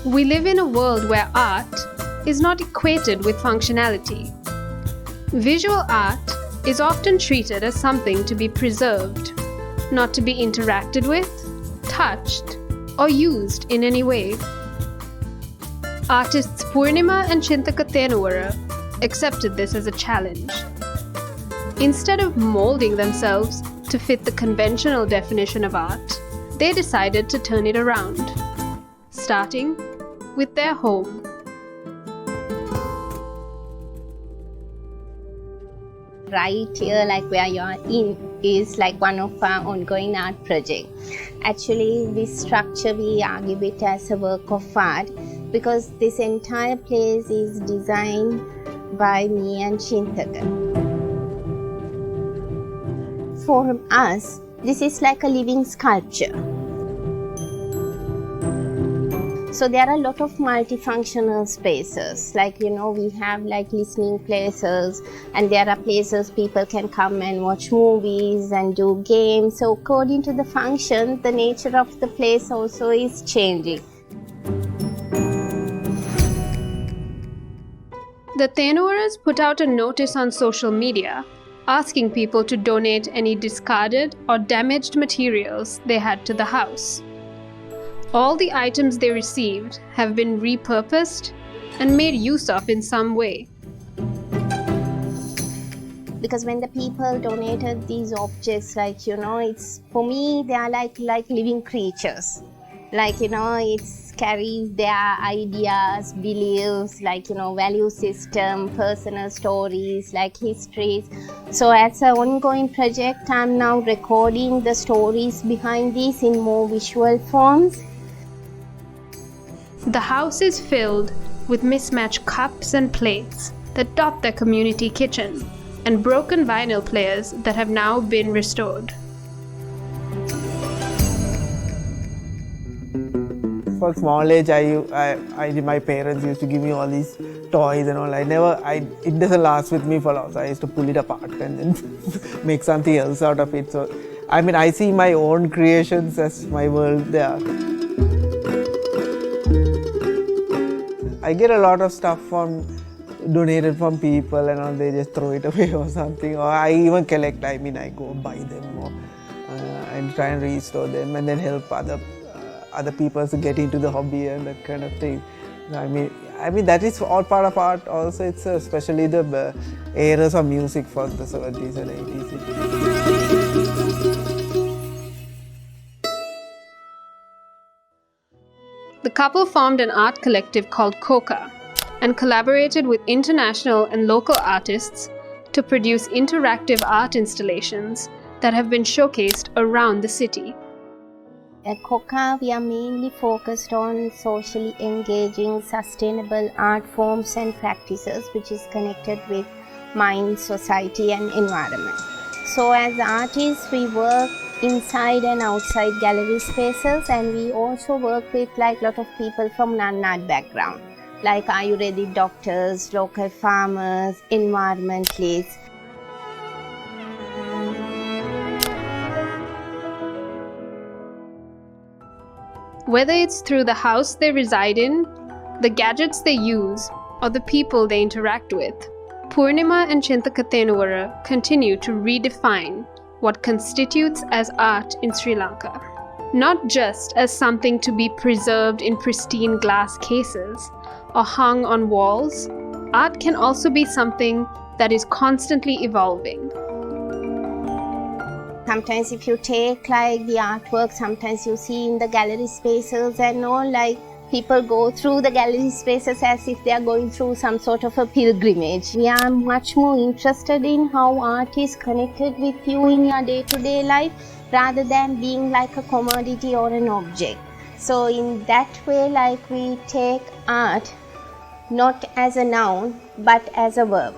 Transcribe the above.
We live in a world where art is not equated with functionality. Visual art is often treated as something to be preserved, not to be interacted with, touched, or used in any way. Artists Poornima and Chinthaka Thenuwara accepted this as a challenge. Instead of molding themselves to fit the conventional definition of art, they decided to turn it around, starting with their home. Right here, like where you are in, is like one of our ongoing art project. Actually, this structure we argue it as a work of art because this entire place is designed by me and Chinthaka. For us, this is like a living sculpture. So there are a lot of multifunctional spaces, like we have like listening places, and there are places people can come and watch movies and do games. So according to the function, the nature of the place also is changing. The Thenuwaras put out a notice on social media asking people to donate any discarded or damaged materials they had to the house. All the items they received have been repurposed and made use of in some way. Because when the people donated these objects, it's, for me, they are like living creatures. It's carries their ideas, beliefs, value system, personal stories, histories. So as an ongoing project, I'm now recording the stories behind these in more visual forms. The house is filled with mismatched cups and plates that dot the community kitchen and broken vinyl players that have now been restored. For small age, my parents used to give me all these toys and all. It doesn't last with me for long. So I used to pull it apart and then make something else out of it. So, I see my own creations as my world there. I get a lot of stuff donated from people and all. They just throw it away or something. Or I even collect. I go buy them or and try and restore them and then help other people to get into the hobby and that kind of thing. That is all part of art also. It's especially the eras of music for the 70s and 80s. The couple formed an art collective called Coca and collaborated with international and local artists to produce interactive art installations that have been showcased around the city. At Coca, we are mainly focused on socially engaging, sustainable art forms and practices which is connected with mind, society and environment. So as artists, we work inside and outside gallery spaces, and we also work with a lot of people from non-art background, like Ayurvedic doctors, local farmers, environmentalists. Whether it's through the house they reside in, the gadgets they use, or the people they interact with, Poornima and Chinthaka Thenuwara continue to redefine what constitutes as art in Sri Lanka. Not just as something to be preserved in pristine glass cases or hung on walls, art can also be something that is constantly evolving. Sometimes if you take the artwork, sometimes you see in the gallery spaces and all, people go through the gallery spaces as if they are going through some sort of a pilgrimage. We are much more interested in how art is connected with you in your day-to-day life rather than being like a commodity or an object. So in that way, we take art not as a noun but as a verb.